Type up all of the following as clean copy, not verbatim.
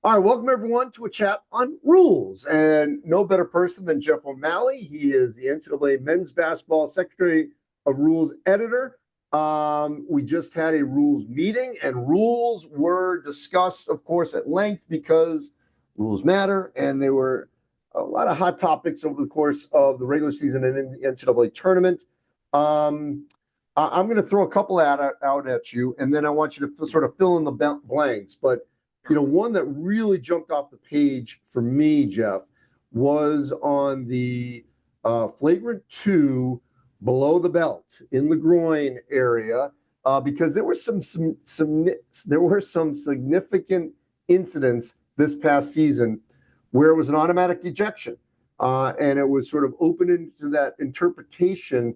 All right, welcome everyone to a chat on rules. And no better person than Jeff O'Malley. He is the NCAA Men's Basketball Secretary of Rules Editor. We just had a rules meeting, and rules were discussed, of course, at length because rules matter. And there were a lot of hot topics over the course of the regular season and in the NCAA tournament. I'm going to throw a couple out at you, and then I want you to sort of fill in the blanks. But one that really jumped off the page for me, Jeff, was on the flagrant 2 below the belt in the groin area, because there were some significant incidents this past season where it was an automatic ejection, and it was sort of open into that interpretation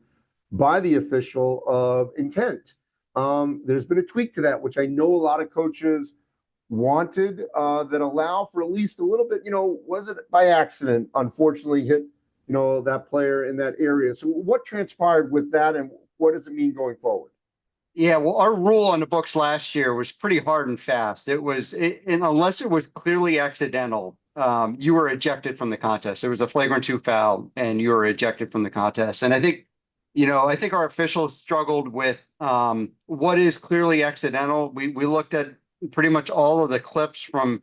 by the official of intent. There's been a tweak to that, which I know a lot of coaches wanted, that allow for at least a little bit, was it by accident, unfortunately hit, that player in that area. So what transpired with that, and what does it mean going forward? Yeah, well, our rule on the books last year was pretty hard and fast. And unless it was clearly accidental, you were ejected from the contest. It was a flagrant 2 foul, and you were ejected from the contest. And I think our officials struggled with what is clearly accidental. We looked at pretty much all of the clips from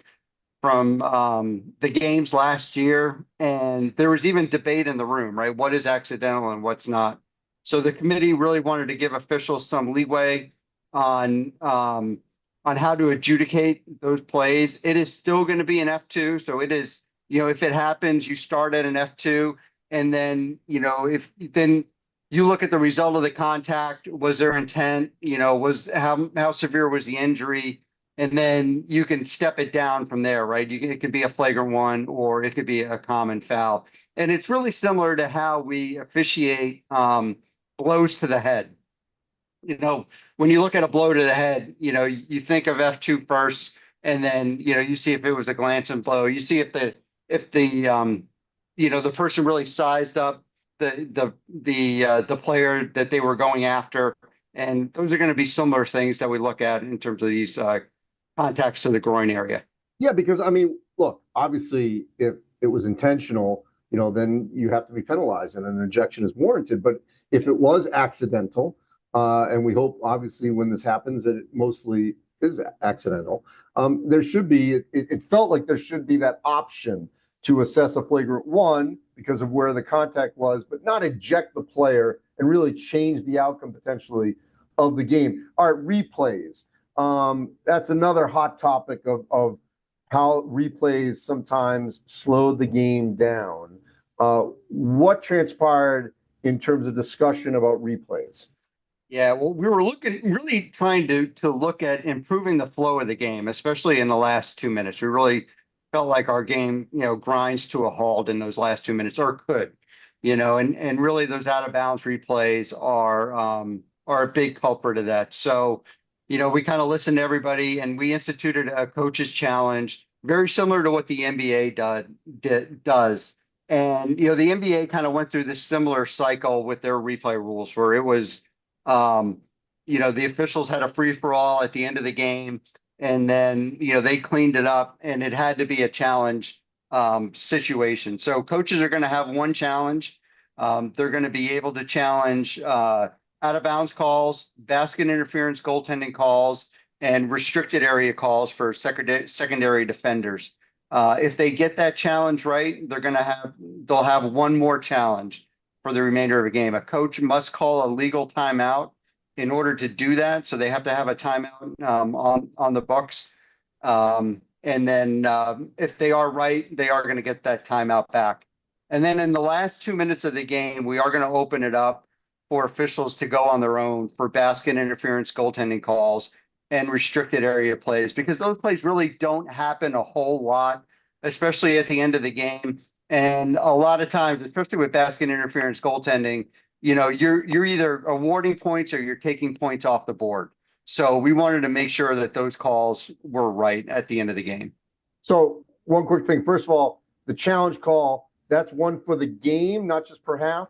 the games last year, and there was even debate in the room, right? What is accidental and what's not? So the committee really wanted to give officials some leeway on how to adjudicate those plays. It is still going to be an F2, so it is, if it happens, you start at an F2, and then if then you look at the result of the contact. Was there intent? Was how severe was the injury? And then you can step it down from there, right? It could be a flagrant 1, or it could be a common foul. And it's really similar to how we officiate blows to the head. When you look at a blow to the head, you think of F2 first, and then you see if it was a glancing blow. You see if the person really sized up the player that they were going after. And those are going to be similar things that we look at in terms of these contacts to the groin area. Yeah, because look, obviously, if it was intentional, then you have to be penalized, and an ejection is warranted. But if it was accidental, and we hope, obviously, when this happens, that it mostly is accidental, there should be. It felt like there should be that option to assess a flagrant 1 because of where the contact was, but not eject the player and really change the outcome potentially of the game. All right, replays. That's another hot topic of how replays sometimes slowed the game down. What transpired in terms of discussion about replays? Yeah, well, we were really trying to look at improving the flow of the game, especially in the last 2 minutes. We really felt like our game, grinds to a halt in those last 2 minutes, or could, and really those out of bounds replays are a big culprit of that. So, we kind of listened to everybody, and we instituted a coach's challenge, very similar to what the NBA does. And, the NBA kind of went through this similar cycle with their replay rules, where it was, the officials had a free-for-all at the end of the game, and then, they cleaned it up, and it had to be a challenge situation. So coaches are going to have one challenge. They're going to be able to challenge out of bounds calls, basket interference, goaltending calls, and restricted area calls for secondary defenders. If they get that challenge right, they'll have one more challenge for the remainder of the game. A coach must call a legal timeout in order to do that. So they have to have a timeout on the books. And then if they are right, they are going to get that timeout back. And then in the last 2 minutes of the game, we are going to open it up for officials to go on their own for basket interference, goaltending calls, and restricted area plays, because those plays really don't happen a whole lot, especially at the end of the game. And a lot of times, especially with basket interference, goaltending, you're either awarding points or you're taking points off the board. So we wanted to make sure that those calls were right at the end of the game. So one quick thing. First of all, the challenge call, that's one for the game, not just per half?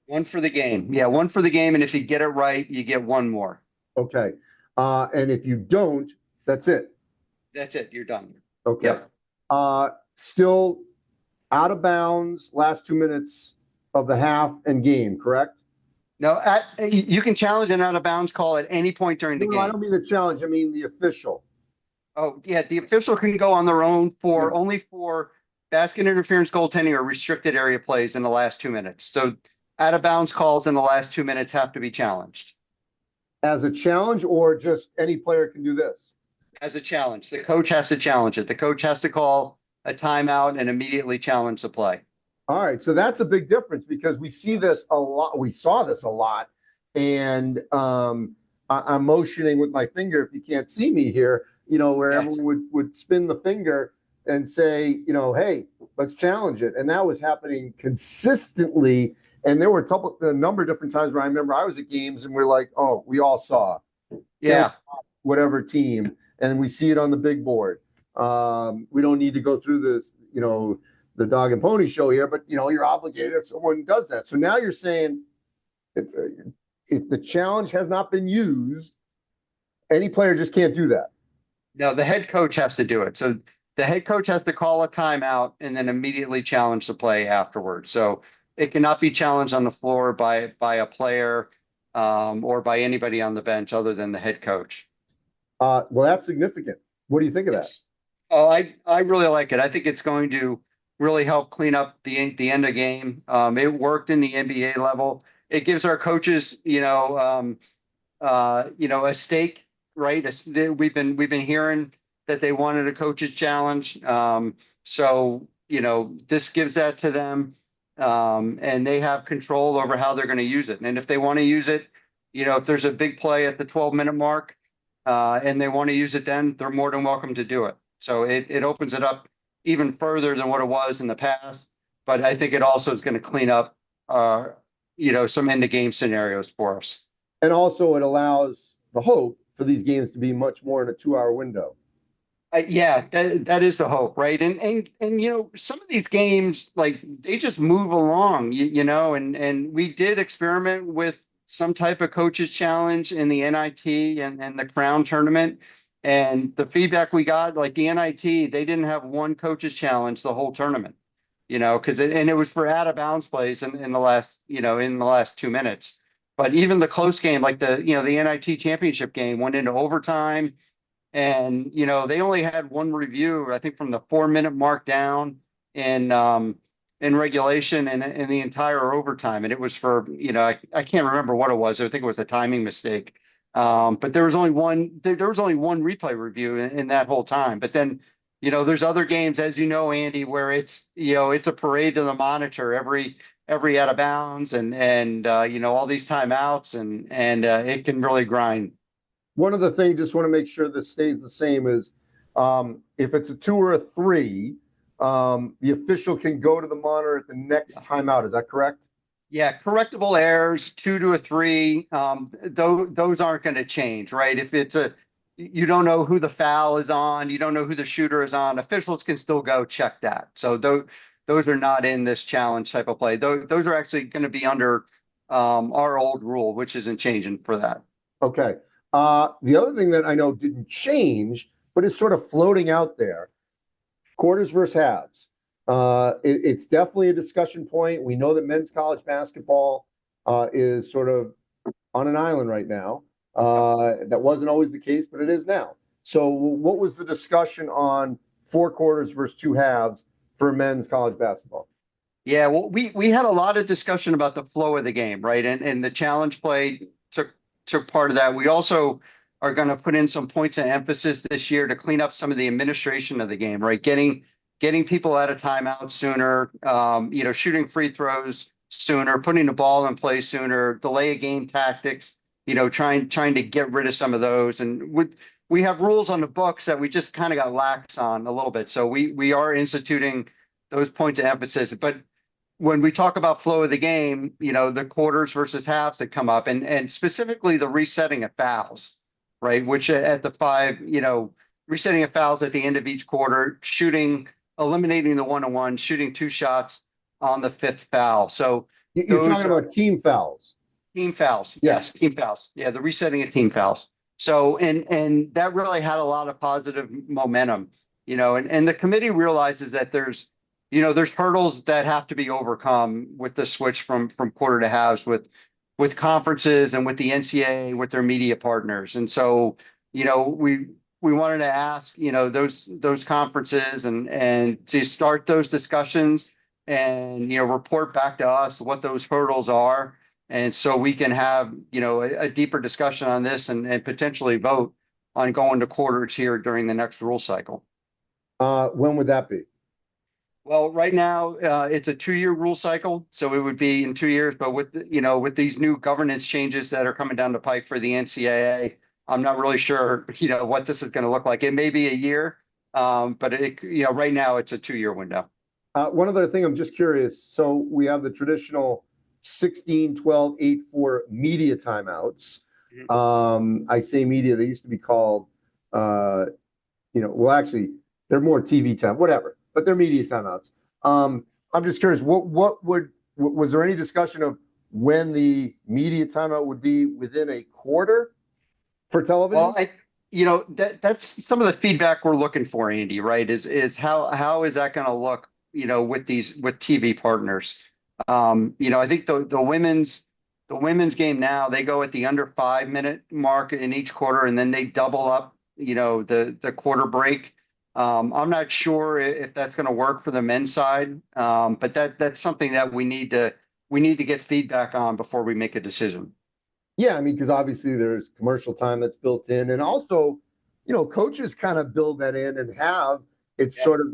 One for the game. Yeah, one for the game. And if you get it right, you get one more. Okay. And if you don't, that's it. That's it. You're done. Okay. Yep. Still out of bounds last 2 minutes of the half and game, correct? No, you can challenge an out of bounds call at any point during the No, I game. don't mean the challenge. I mean the official. Oh, yeah, the official can go on their own for Yes. only for basket interference, goaltending, or restricted area plays in the last 2 minutes. So out of bounds calls in the last 2 minutes have to be challenged As a challenge, or just any player can do this? as a challenge. The coach has to challenge it. The coach has to call a timeout and immediately challenge the play. All right. So that's a big difference because we see this a lot. We saw this a lot. And I'm motioning with my finger if you can't see me here, where Yes. everyone would spin the finger and say, hey, let's challenge it. And that was happening consistently. And there were a number of different times where I remember I was at games and we're like, oh, we all saw Yeah. whatever team, and we see it on the big board. We don't need to go through this, the dog and pony show here, but you're obligated if someone does that. So now you're saying if the challenge has not been used, any player just can't do that. No, the head coach has to do it. So the head coach has to call a timeout and then immediately challenge the play afterwards. So it cannot be challenged on the floor by a player or by anybody on the bench other than the head coach. Well, that's significant. What do you think of that? Yes. Oh, I really like it. I think it's going to really help clean up the end of game. It worked in the NBA level. It gives our coaches, a stake, right? We've been hearing that they wanted a coach's challenge. So this gives that to them, and they have control over how they're going to use it. And if they want to use it, if there's a big play at the 12-minute mark, and they want to use it, then they're more than welcome to do it. So it opens it up even further than what it was in the past. But I think it also is going to clean up, some end of game scenarios for us. And also, it allows the hope for these games to be much more in a 2 hour window. Yeah, that is the hope, right? And some of these games, like, they just move along, and we did experiment with some type of coaches challenge in the NIT and the Crown tournament. And the feedback we got, like the NIT, they didn't have one coaches challenge the whole tournament, because it was for out of bounds plays in the last 2 minutes. But even the close game, like the NIT championship game, went into overtime. And they only had one review, I think, from the 4-minute mark down in regulation and in the entire overtime. And it was for, I can't remember what it was. I think it was a timing mistake. But there was only one replay review in that whole time. But then, there's other games, as you know, Andy, where it's a parade to the monitor every out of bounds and all these timeouts and it can really grind. One of the things, just want to make sure this stays the same, is if it's a 2 or a 3, the official can go to the monitor at the next timeout. Is that correct? Yeah, correctable errors, 2 to a 3, those aren't going to change, right? If you don't know who the foul is on, you don't know who the shooter is on, officials can still go check that. So those are not in this challenge type of play. Those are actually going to be under our old rule, which isn't changing for that. Okay. The other thing that I know didn't change, but is sort of floating out there, quarters versus halves. It's definitely a discussion point. We know that men's college basketball is sort of on an island right now. That wasn't always the case, but it is now. So what was the discussion on 4 quarters versus 2 halves for men's college basketball? Yeah, well, we had a lot of discussion about the flow of the game, right? And the challenge play took part of that. We also are going to put in some points of emphasis this year to clean up some of the administration of the game, right? Getting people out of timeout sooner, shooting free throws sooner, putting the ball in play sooner, delay of game tactics, trying to get rid of some of those. And we have rules on the books that we just kind of got lax on a little bit. So we are instituting those points of emphasis. But when we talk about flow of the game, the quarters versus halves that come up and specifically the resetting of fouls, right? Which at the 5, resetting of fouls at the end of each quarter, eliminating the 1-on-1, shooting 2 shots on the 5th foul. So You're talking about team fouls. Team fouls. Yes, team fouls. Yeah, the resetting of team fouls. So and that really had a lot of positive momentum. and the committee realizes that there's hurdles that have to be overcome with the switch from quarter to halves with conferences and with the NCAA with their media partners. And so, we wanted to ask, those conferences and to start those discussions and, report back to us what those hurdles are. And so we can have, a deeper discussion on this and potentially vote on going to quarters here during the next rule cycle. When would that be? Well, right now, it's a 2-year rule cycle, so it would be in 2 years. But with these new governance changes that are coming down the pike for the NCAA, I'm not really sure, what this is going to look like. It may be a year, but right now it's a 2-year window. One other thing, I'm just curious. So we have the traditional 16, 12, 8, 4 media timeouts. I say media, they used to be called, well, actually, they're more TV time, whatever, but they're media timeouts. I'm just curious, was there any discussion of when the media timeout would be within a quarter for television? Well, that's some of the feedback we're looking for, Andy, right? Is how is that going to look, with TV partners? I think the women's game now, they go at the under 5-minute mark in each quarter, and then they double up, the quarter break. I'm not sure if that's going to work for the men's side, but that's something that we need to get feedback on before we make a decision. Yeah, I mean, because obviously there's commercial time that's built in, and also, coaches kind of build that in and have it's sort of,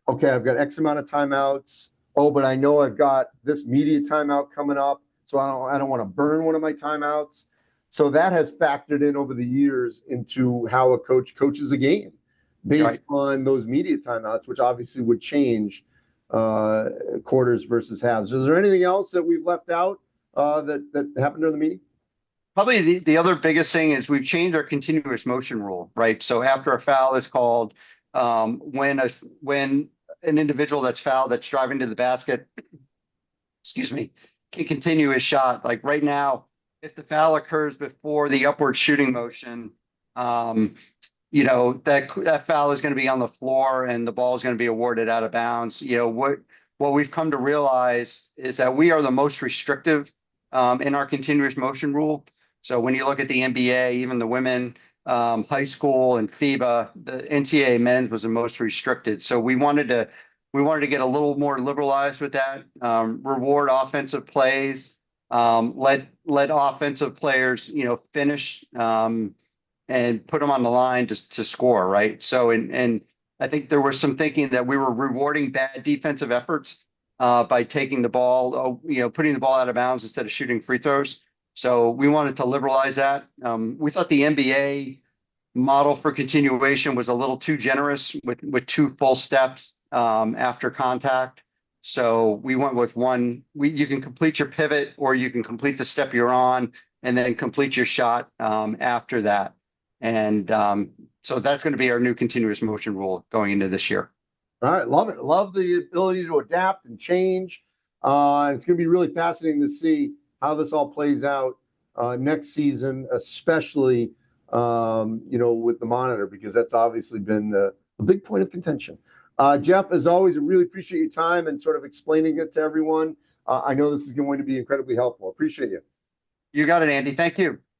okay, I've got X amount of timeouts. Oh, but I know I've got this media timeout coming up, so I don't want to burn one of my timeouts. So that has factored in over the years into how a coach coaches a game based on those media timeouts, which obviously would change quarters versus halves. Is there anything else that we've left out that happened during the meeting? Probably the other biggest thing is we've changed our continuous motion rule, right? So after a foul is called, when an individual that's fouled that's driving to the basket, excuse me, can continue his shot. Like right now, if the foul occurs before the upward shooting motion, that foul is going to be on the floor and the ball is going to be awarded out of bounds. What we've come to realize is that we are the most restrictive in our continuous motion rule. So when you look at the NBA, even the women, high school and FIBA, the NCAA men's was the most restricted. So we wanted to get a little more liberalized with that, reward offensive plays, let offensive players, finish and put them on the line to score, right? So and I think there was some thinking that we were rewarding bad defensive efforts by taking the ball, putting the ball out of bounds instead of shooting free throws. So we wanted to liberalize that. We thought the NBA model for continuation was a little too generous with 2 full steps after contact. So we went with one. You can complete your pivot, or you can complete the step you're on, and then complete your shot after that. And so that's going to be our new continuous motion rule going into this year. All right, love it. Love the ability to adapt and change. It's going to be really fascinating to see how this all plays out next season, especially with the monitor, because that's obviously been a big point of contention. Jeff, as always, I really appreciate your time and sort of explaining it to everyone. I know this is going to be incredibly helpful. Appreciate you. You got it, Andy. Thank you.